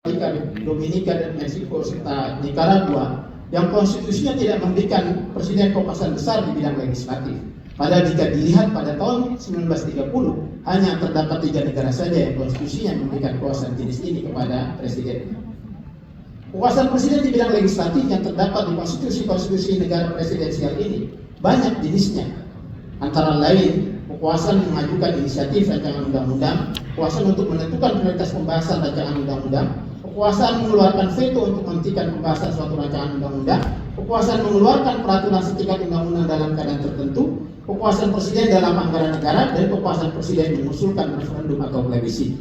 Dominika dan Meksiko serta Nicaragua yang konstitusinya tidak memberikan presiden kekuasaan besar di bidang legislatif. Padahal jika dilihat pada tahun 1930 hanya terdapat 3 negara saja yang konstitusinya memberikan kekuasaan jenis ini kepada presiden. Kekuasaan presiden di bidang legislatif yang terdapat di konstitusi negara presidensial ini banyak jenisnya, antara lain kekuasaan mengajukan inisiatif rancangan undang-undang, kekuasaan untuk menentukan prioritas pembahasan rancangan undang-undang, kekuasaan mengeluarkan veto untuk menghentikan pembahasan suatu rancangan undang-undang, kekuasaan mengeluarkan peraturan setingkat undang-undang dalam keadaan tertentu, kekuasaan presiden dalam anggaran negara, dan kekuasaan presiden mengusulkan referendum atau plebissit.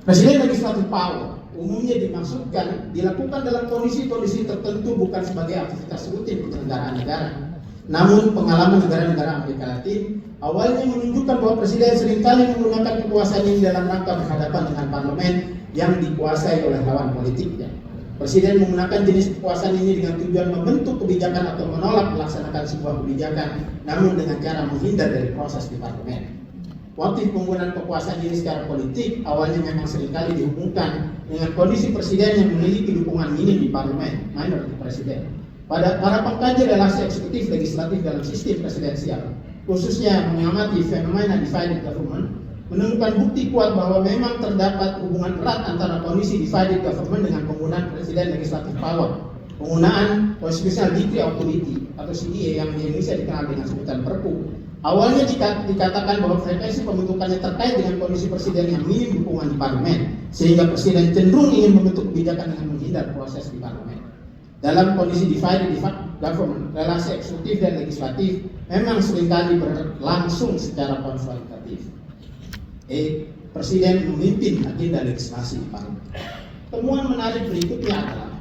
Presiden legislative power umumnya dimaksudkan dilakukan dalam kondisi-kondisi tertentu bukan sebagai aktivitas rutin penyelenggaraan negara. Namun pengalaman negara-negara Amerika Latin awalnya menunjukkan bahwa presiden seringkali menggunakan kekuasaan ini dalam rangka berhadapan dengan parlemen yang dikuasai oleh lawan politiknya. Presiden menggunakan jenis kekuasaan ini dengan tujuan membentuk kebijakan atau menolak melaksanakan sebuah kebijakan, namun dengan cara menghindar dari proses di parlemen. Motif penggunaan kekuasaan ini secara politik awalnya memang seringkali dihubungkan dengan kondisi presiden yang memiliki dukungan minim di parlemen, minority presiden. Pada para pengkaji relasi eksekutif legislatif dalam sistem presidensial, khususnya mengamati fenomena divided government, menemukan bukti kuat bahwa memang terdapat hubungan erat antara kondisi divided government dengan penggunaan presiden legislative power. Penggunaan constitutional decree authority atau CDA yang di Indonesia dikenal dengan sebutan Perpu. Awalnya dikatakan bahwa frekuensi pembentukannya terkait dengan kondisi presiden yang minim dukungan di parlemen, sehingga presiden cenderung ingin membentuk kebijakan dengan menghindar proses di parlemen. Dalam kondisi divided government, relasi eksekutif dan legislatif memang seringkali berlangsung secara konfrontatif. Presiden memimpin agenda legislasi di parlemen. Temuan menarik berikutnya adalah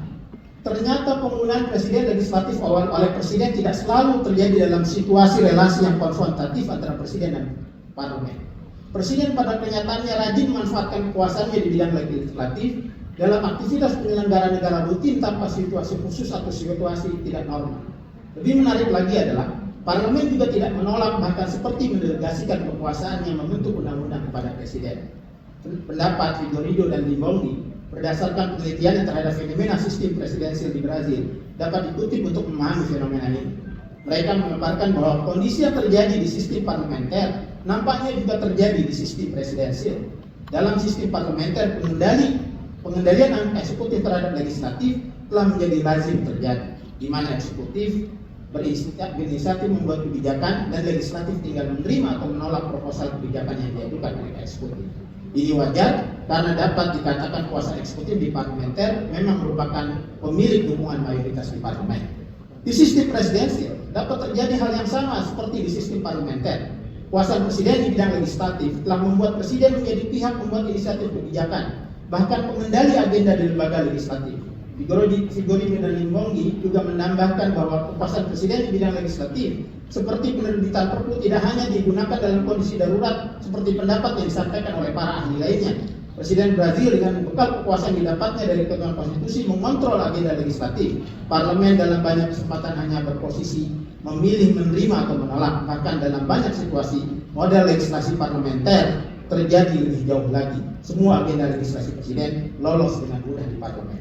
ternyata penggunaan presiden legislatif oleh presiden tidak selalu terjadi dalam situasi relasi yang konfrontatif antara presiden dan parlemen. Presiden pada kenyataannya rajin memanfaatkan kekuasaannya di bidang legislatif dalam aktivitas penyelenggaraan negara rutin tanpa situasi khusus atau situasi tidak normal. Lebih menarik lagi adalah parlemen juga tidak menolak bahkan seperti mendelegasikan kekuasaannya membentuk undang-undang kepada presiden. Pendapat Figueiredo dan Limbongi berdasarkan penelitian terhadap fenomena sistem presidensial di Brazil dapat dikutip untuk memahami fenomena ini. Mereka mengabarkan bahwa kondisi yang terjadi di sistem parlementer nampaknya juga terjadi di sistem presidensial. Dalam sistem parlementer pengendalian eksekutif terhadap legislatif telah menjadi lazim terjadi, di mana eksekutif berinisiatif membuat kebijakan dan legislatif tinggal menerima atau menolak proposal kebijakan yang diajukan oleh eksekutif. Ini wajar karena dapat dikatakan kuasa eksekutif di parlementer memang merupakan pemilik dukungan mayoritas di parlemen. Di sistem presidensial dapat terjadi hal yang sama seperti di sistem parlementer. Kuasa presiden di bidang legislatif telah membuat presiden menjadi pihak membuat inisiatif kebijakan, bahkan pengendali agenda di lembaga legislatif. Figueiredo dan Limbongi juga menambahkan bahwa kekuasaan presiden di bidang legislatif seperti penerbitan Perpu tidak hanya digunakan dalam kondisi darurat seperti pendapat yang disampaikan oleh para ahli lainnya. Presiden Brazil dengan bekal kekuasaan didapatnya dari ketentuan konstitusi mengontrol agenda legislatif. Parlemen dalam banyak kesempatan hanya berposisi memilih menerima atau menolak. Bahkan dalam banyak situasi model legislasi parlementer terjadi lebih jauh lagi. Semua agenda legislasi presiden lolos dengan mudah di parlemen.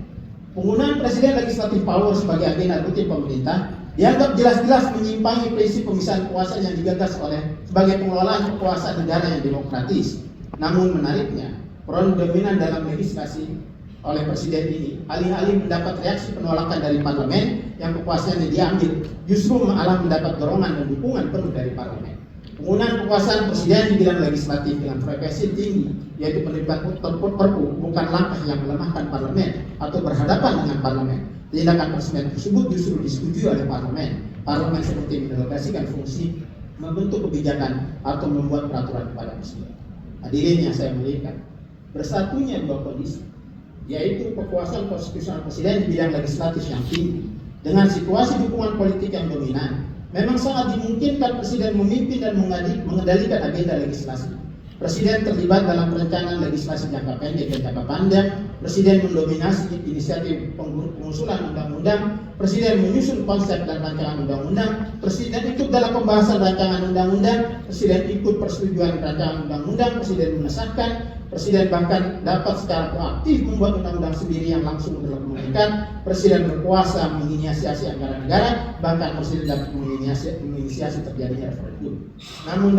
Penggunaan presiden legislative power sebagai agenda rutin pemerintah dianggap jelas-jelas menyimpangi prinsip pemisahan kekuasaan yang digagas sebagai pengelolaan kekuasaan negara yang demokratis. Namun menariknya, peran dominan dalam legislasi oleh presiden ini alih-alih mendapat reaksi penolakan dari parlemen yang kekuasaannya diambil, justru malah mendapat dorongan dan dukungan penuh dari parlemen. Penggunaan kekuasaan presiden di bidang legislatif dengan frekuensi tinggi, yaitu penerbitan Perpu, bukan langkah yang melemahkan parlemen atau berhadapan dengan parlemen. Tindakan presiden tersebut justru disetujui oleh parlemen. Parlemen seperti mendelegasikan fungsi membentuk kebijakan atau membuat peraturan kepada presiden. Hadirin yang saya muliakan, bersatunya dua kondisi, yaitu kekuasaan konstitusional presiden di bidang legislatif yang tinggi dengan situasi dukungan politik yang dominan, memang sangat dimungkinkan presiden memimpin dan mengendalikan agenda legislasi. Presiden terlibat dalam perencanaan legislasi jangka pendek dan jangka panjang Presiden mendominasi inisiatif pengusulan undang-undang, Presiden menyusun konsep dan rancangan undang-undang, Presiden ikut dalam pembahasan rancangan undang-undang, Presiden ikut persetujuan rancangan undang-undang, Presiden mengesahkan, Presiden bahkan dapat secara proaktif membuat undang-undang sendiri yang langsung dilakukan. Presiden berkuasa menginisiasi anggaran negara, bahkan Presiden dapat menginisiasi terjadinya referendum. Namun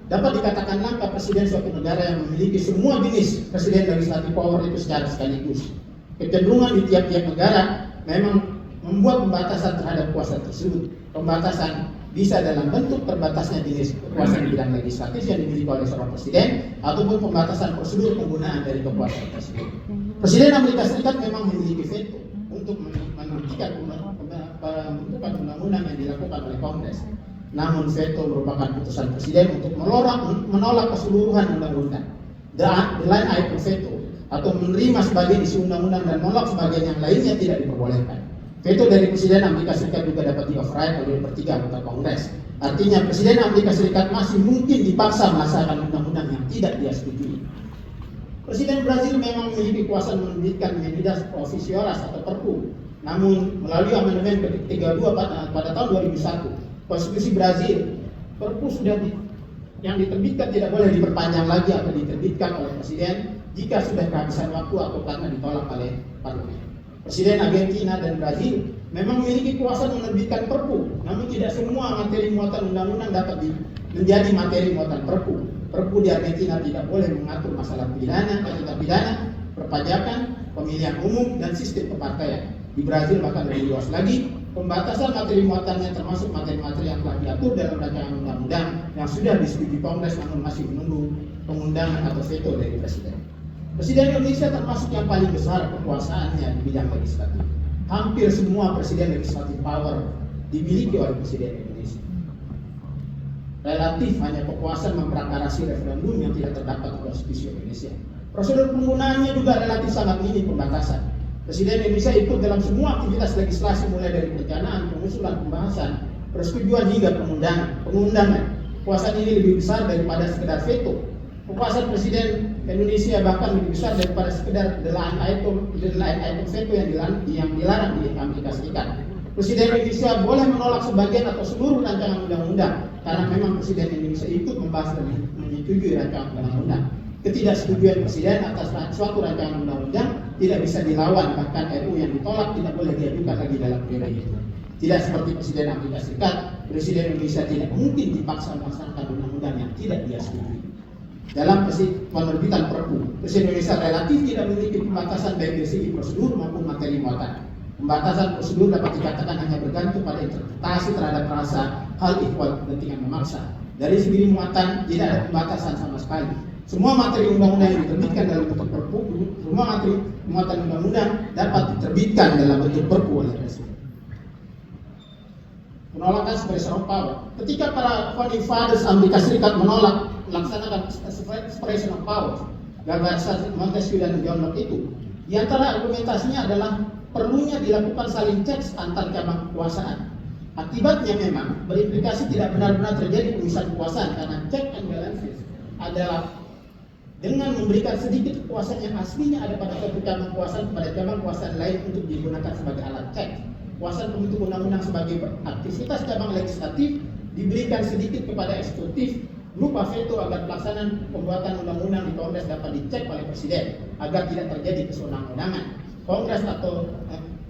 dapat dikatakan langkah Presiden suatu negara yang memiliki semua jenis Presiden legislatif power itu secara sekaligus. Kecenderungan di tiap-tiap negara memang membuat pembatasan terhadap kuasa tersebut. Pembatasan bisa dalam bentuk terbatasnya jenis kekuasaan di bidang legislatif yang dimiliki oleh seorang presiden, ataupun pembatasan prosedur penggunaan dari kekuasaan tersebut. Presiden Amerika Serikat memang memiliki veto untuk menghentikan pembentukan undang-undang yang dilakukan oleh Kongres. Namun veto merupakan putusan presiden untuk menolak keseluruhan undang-undang. The line item veto atau menerima sebagian isi undang-undang dan menolak sebagian yang lainnya tidak diperbolehkan. Veto dari Presiden Amerika Serikat juga dapat di-override oleh sepertiga anggota Kongres. Artinya Presiden Amerika Serikat masih mungkin dipaksa melaksanakan undang-undang yang tidak dia setujui. Presiden Brazil memang memiliki kuasa menerbitkan medidas provisiolas atau Perpu. Namun melalui amandemen ke-32 pada tahun 2001, Konstitusi Brazil, Perpu yang diterbitkan tidak boleh diperpanjang lagi atau diterbitkan oleh Presiden jika sudah kehabisan waktu atau karena ditolak oleh Parlemen. Presiden Argentina dan Brazil memang memiliki kuasa menerbitkan Perpu, namun tidak semua materi muatan undang-undang dapat menjadi materi muatan Perpu. Perpu di Argentina tidak boleh mengatur masalah pidana, perpajakan, pemilihan umum, dan sistem kepartaian. Di Brazil bahkan lebih luas lagi, pembatasan materi muatannya termasuk materi-materi yang telah diatur dalam rancangan undang-undang yang sudah disetujui Kongres namun masih menunggu pengundangan atau veto dari Presiden. Presiden Indonesia termasuk yang paling besar kekuasaannya di bidang legislatif. Hampir semua presiden legislatif power dimiliki oleh Presiden Indonesia. Relatif hanya kekuasaan memperakarashi referendum yang tidak terdapat di Konstitusi Indonesia. Prosedur penggunaannya juga relatif sangat minim pembatasan. Presiden Indonesia ikut dalam semua aktivitas legislasi mulai dari perencanaan, pengusulan, pembahasan, persetujuan hingga pengundangan. Kekuasaan ini lebih besar daripada sekedar veto. Kekuasaan Presiden Indonesia bahkan lebih besar daripada sekedar the line item veto yang dilarang di Amerika Serikat. Presiden Indonesia boleh menolak sebagian atau seluruh rancangan undang-undang karena memang Presiden Indonesia ikut membahas dan menyetujui rancangan undang-undang. Ketidaksetujuan Presiden atas suatu rancangan undang-undang tidak bisa dilawan, bahkan RUU yang ditolak tidak boleh diajukan lagi dalam periode itu. Tidak seperti Presiden Amerika Serikat, Presiden Indonesia tidak mungkin dipaksa melaksanakan undang-undang yang tidak dia setujui. Dalam penerbitan Perpu, Presiden Indonesia relatif tidak memiliki pembatasan baik dari segi prosedur maupun materi muatan. Pembatasan prosedur dapat dikatakan hanya bergantung pada interpretasi terhadap rasa hal ihwal kepentingan memaksa. Dari segi muatan tidak ada pembatasan sama sekali. Semua materi undang-undang yang diterbitkan dalam bentuk Perpu, semua materi muatan undang-undang dapat diterbitkan dalam bentuk Perpu oleh Presiden. Penolakan separation of power. Ketika para founding fathers Amerika Serikat menolak melaksanakan separation of power, gagasan Montesquieu dan John Locke itu, di antara argumentasinya adalah perlunya dilakukan saling checks antar cabang kekuasaan. Akibatnya memang berimplikasi tidak benar-benar terjadi pemisahan kekuasaan karena check and balances adalah dengan memberikan sedikit kekuasaan yang aslinya ada pada satu cabang kekuasaan kepada cabang kekuasaan lain untuk digunakan sebagai alat check. Kuasa pembentuk undang-undang sebagai aktivitas cabang legislatif diberikan sedikit kepada eksekutif berupa veto agar pelaksanaan pembuatan undang-undang di Kongres dapat dicek oleh Presiden agar tidak terjadi kesenang-wenangan Kongres atau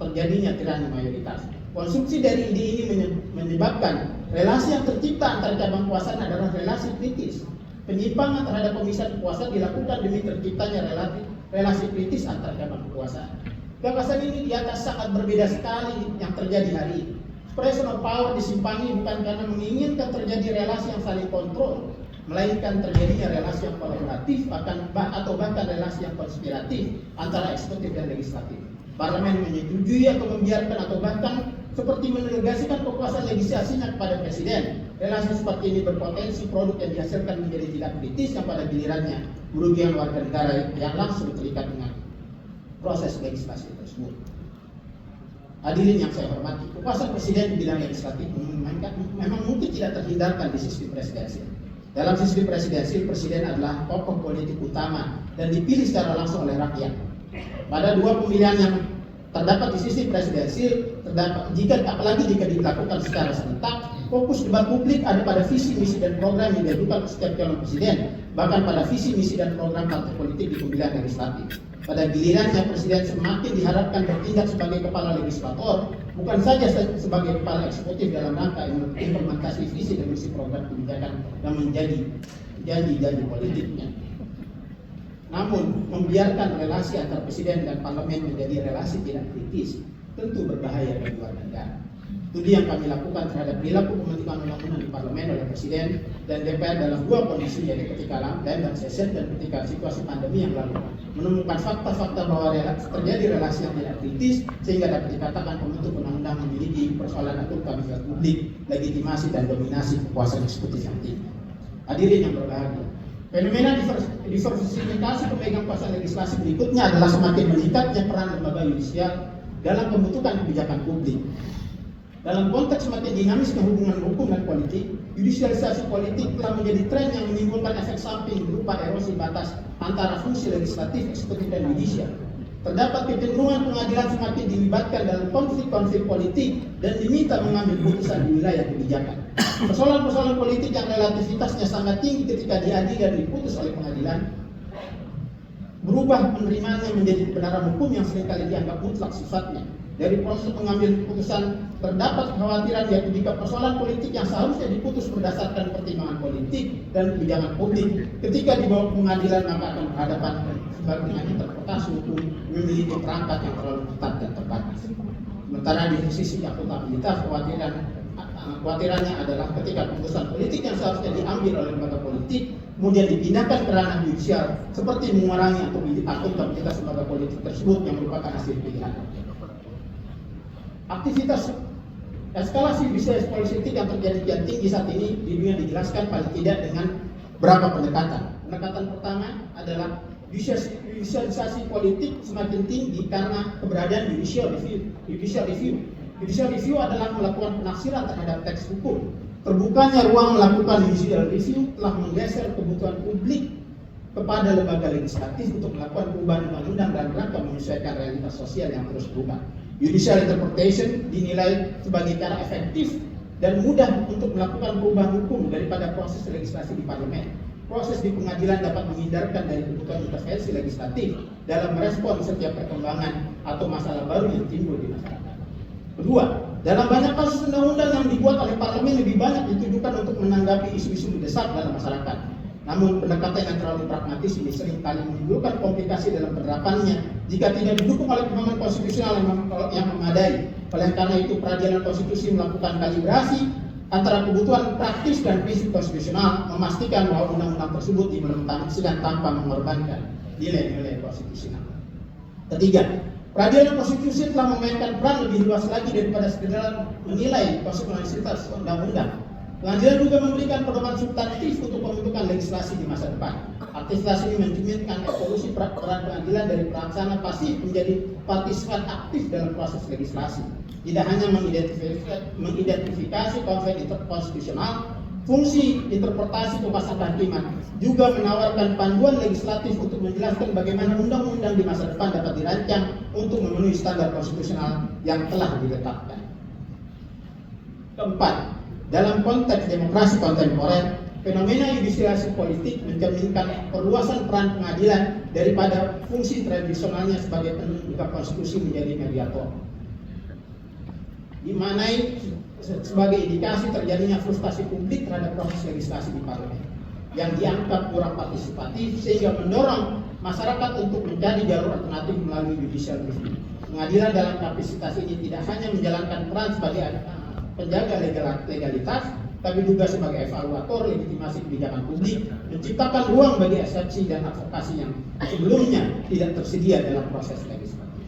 terjadinya tirani mayoritas. Konsumsi dari ide ini menyebabkan relasi yang tercipta antara cabang kekuasaan adalah relasi kritis. Penyimpangan terhadap pemisahan kekuasaan dilakukan demi terciptanya relasi kritis antar cabang kekuasaan. Gagasan ini di atas sangat berbeda sekali yang terjadi hari ini. Separation of power disimpangi bukan karena menginginkan terjadi relasi yang saling kontrol, melainkan terjadinya relasi yang kolaboratif atau bahkan relasi yang konspiratif antara eksekutif dan legislatif. Parlemen menyetujui atau membiarkan atau bahkan seperti mendelegasikan kekuasaan legislasinya kepada Presiden. Relasi seperti ini berpotensi produk yang dihasilkan menjadi tidak kritis yang pada gilirannya merugikan warga negara yang langsung terikat dengan proses legislasi tersebut. Hadirin yang saya hormati, kekuasaan Presiden di bidang legislatif memang mungkin tidak terhindarkan di sistem presidensial. Dalam sistem presidensil, presiden adalah tokoh politik utama dan dipilih secara langsung oleh rakyat. Pada dua pemilihan yang terdapat di sistem presidensil, apalagi jika dilakukan secara serentak, fokus debat publik ada pada visi, misi, dan program yang diajukan setiap calon presiden, bahkan pada visi, misi, dan program partai politik di pemilihan legislatif. Pada gilirannya, presiden semakin diharapkan bertindak sebagai kepala legislator, bukan saja sebagai kepala eksekutif dalam rangka implementasi visi dan misi program kebijakan yang menjadi janji-janji politiknya. Namun, membiarkan relasi antar presiden dan parlemen menjadi relasi tidak kritis tentu berbahaya bagi warga negara. Studi yang kami lakukan terhadap perilaku pembentukan undang-undang di parlemen oleh presiden dan DPR dalam dua kondisi, yaitu ketika lockdown dan session dan ketika situasi pandemi yang lalu, menemukan fakta-fakta bahwa terjadi relasi yang tidak kritis sehingga dapat dikatakan pembentuk undang-undang memiliki persoalan akuntabilitas publik, legitimasi, dan dominasi kekuasaan eksekutif yang tinggi. Hadirin yang berbahagia, fenomena diversifikasi pemegang kuasa legislasi berikutnya adalah semakin meningkatnya peran lembaga yudisial dalam pembentukan kebijakan publik. Dalam konteks semakin dinamisnya hubungan hukum dan politik, judisialisasi politik telah menjadi tren yang menimbulkan efek samping berupa erosi batas antara fungsi legislatif, eksekutif, dan yudisial. Terdapat kecenderungan pengadilan semakin dilibatkan dalam konflik-konflik politik dan diminta mengambil putusan di wilayah kebijakan. Persoalan-persoalan politik yang relativitasnya sangat tinggi ketika diadili dan diputus oleh pengadilan berubah penerimanya menjadi kebenaran hukum yang seringkali dianggap mutlak sifatnya. Dari proses mengambil keputusan terdapat kekhawatiran yaitu jika persoalan politik yang seharusnya diputus berdasarkan pertimbangan politik dan kebijakan publik ketika dibawa ke pengadilan maka akan berhadapan dengan interpretasi hukum memiliki perangkat yang terlalu ketat dan terbatas. Sementara di sisi akuntabilitas, kekhawatirannya adalah ketika keputusan politik yang seharusnya diambil oleh lembaga politik kemudian dipindahkan ke ranah judisial seperti mengurangi akuntabilitas lembaga politik tersebut yang merupakan hasil pilihan. Aktivitas eskalasi bisnis politik yang terjadi kian tinggi saat ini di dunia dijelaskan paling tidak dengan berapa pendekatan. Pendekatan pertama adalah judisialisasi politik semakin tinggi karena keberadaan judicial review. Judicial review adalah melakukan penafsiran terhadap teks hukum. Terbukanya ruang melakukan judicial review telah menggeser kebutuhan publik kepada lembaga legislatif untuk melakukan perubahan undang-undang dalam rangka menyesuaikan realitas sosial yang terus berubah. Judicial interpretation dinilai sebagai cara efektif dan mudah untuk melakukan perubahan hukum daripada proses legislasi di parlemen. Proses di pengadilan dapat menghindarkan dari kebutuhan intervensi legislatif dalam merespon setiap perkembangan atau masalah baru yang timbul di masyarakat. Kedua, dalam banyak kasus undang-undang yang dibuat oleh parlemen lebih banyak ditujukan untuk menanggapi isu-isu mendesak dalam masyarakat. Namun pendekatan yang terlalu pragmatis ini seringkali menimbulkan komplikasi dalam penerapannya jika tidak didukung oleh pemahaman konstitusional yang memadai. Oleh karena itu, peradilan konstitusi melakukan kalibrasi antara kebutuhan praktis dan prinsip konstitusional, memastikan bahwa undang-undang tersebut diimplementasikan tanpa mengorbankan nilai-nilai konstitusional. Ketiga, peradilan konstitusi telah memainkan peran lebih luas lagi daripada sekedar menilai konstitusionalitas undang-undang. Pengadilan juga memberikan pedoman substantif untuk pembentukan legislasi di masa depan. Aktivitas ini mencerminkan evolusi peran pengadilan dari pelaksana pasif menjadi partisipan aktif dalam proses legislasi. Tidak hanya mengidentifikasi konflik interkonstitusional, fungsi interpretasi kekuasaan kehakiman juga menawarkan panduan legislatif untuk menjelaskan bagaimana undang-undang di masa depan dapat dirancang untuk memenuhi standar konstitusional yang telah ditetapkan. Keempat, dalam konteks demokrasi kontemporer, fenomena judisialisasi politik mencerminkan perluasan peran pengadilan daripada fungsi tradisionalnya sebagai penegak konstitusi menjadi mediator. Dimanai sebagai indikasi terjadinya frustasi publik terhadap proses legislasi di parlemen yang dianggap kurang partisipatif sehingga mendorong masyarakat untuk mencari jalur alternatif melalui judicial review. Pengadilan dalam kapasitas ini tidak hanya menjalankan peran sebagai penjaga legalitas, tapi juga sebagai evaluator legitimasi kebijakan publik, menciptakan ruang bagi eksepsi dan advokasi yang sebelumnya tidak tersedia dalam proses legislatif.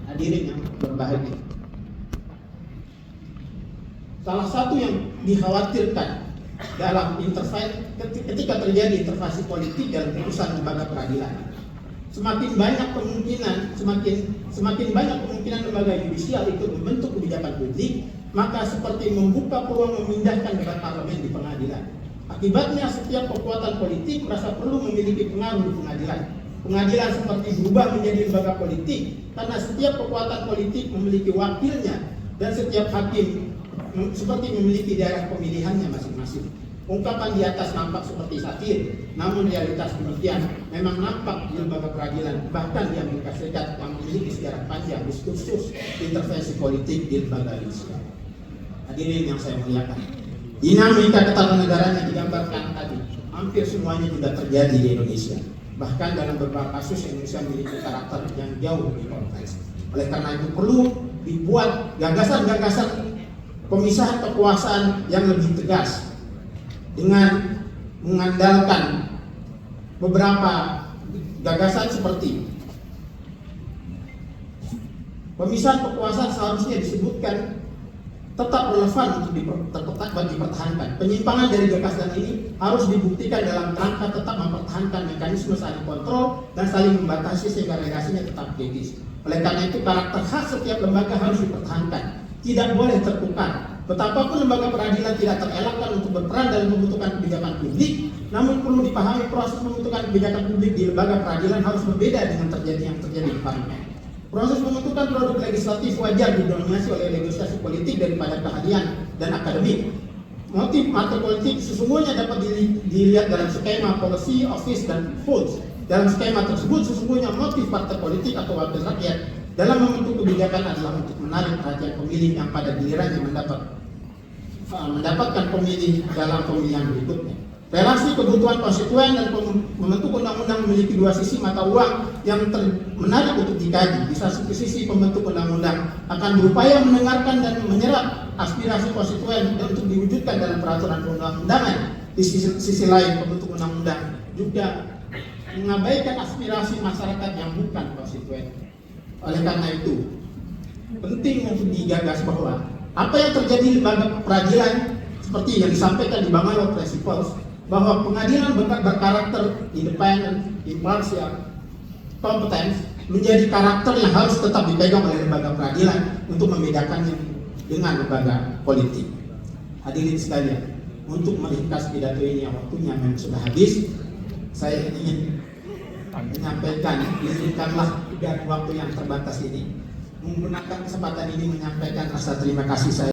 Hadirin yang berbahagia, salah satu yang dikhawatirkan dalam ketika terjadi intervensi politik dalam putusan lembaga peradilan, semakin banyak kemungkinan lembaga yudisial itu membentuk kebijakan publik, maka seperti membuka peluang memindahkan debat parlemen di pengadilan. Akibatnya setiap kekuatan politik merasa perlu memiliki pengaruh di pengadilan. Pengadilan seperti berubah menjadi lembaga politik karena setiap kekuatan politik memiliki wakilnya dan setiap hakim seperti memiliki daerah pemilihannya masing-masing. Ungkapan di atas nampak seperti satir, namun realitas demikian memang nampak di lembaga peradilan, bahkan di Amerika Serikat yang memiliki sejarah panjang diskursus intervensi politik di lembaga judisial. Hadirin yang saya muliakan, dinamika ketatanegaraan yang digambarkan tadi hampir semuanya juga terjadi di Indonesia. Bahkan dalam beberapa kasus Indonesia memiliki karakter yang jauh lebih kompleks. Oleh karena itu perlu dibuat gagasan-gagasan pemisahan kekuasaan yang lebih tegas dengan mengandalkan beberapa gagasan seperti pemisahan kekuasaan seharusnya disebutkan tetap relevan untuk dipertahankan. Penyimpangan dari gagasan ini harus dibuktikan dalam rangka tetap mempertahankan mekanisme saling kontrol dan saling membatasi sehingga relasinya tetap kritis. Oleh karena itu karakter khas setiap lembaga harus dipertahankan, tidak boleh tertukar. Betapapun lembaga peradilan tidak terelakkan untuk berperan dalam pembentukan kebijakan publik, namun perlu dipahami proses pembentukan kebijakan publik di lembaga peradilan harus berbeda dengan yang terjadi di parlemen. Proses pembentukan produk legislatif wajar didominasi oleh negosiasi politik daripada keahlian dan akademik. Motif partai politik sesungguhnya dapat dilihat dalam skema policy, office, dan votes. Dalam skema tersebut sesungguhnya motif partai politik atau wakil rakyat dalam membentuk kebijakan adalah untuk menarik perhatian pemilih yang pada gilirannya mendapatkan pemilih dalam pemilihan berikutnya. Relasi kebutuhan konstituen dan membentuk undang-undang memiliki dua sisi mata uang yang menarik untuk dikaji. Di satu sisi pembentuk undang-undang akan berupaya mendengarkan dan menyerap aspirasi konstituen dan untuk diwujudkan dalam peraturan perundang-undangan. Di sisi lain pembentuk undang-undang juga mengabaikan aspirasi masyarakat yang bukan konstituen. Oleh karena itu penting untuk digagas bahwa apa yang terjadi di lembaga peradilan seperti yang disampaikan di Bangalore Principles, bahwa pengadilan berkarakter independen, imparsial, kompeten menjadi karakter yang harus tetap dipegang oleh lembaga peradilan untuk membedakannya dengan lembaga politik. Hadirin sekalian, untuk meringkas pidato ini yang waktunya memang sudah habis, saya ingin menyampaikan, izinkanlah dari waktu yang terbatas ini menggunakan kesempatan ini menyampaikan rasa terima kasih saya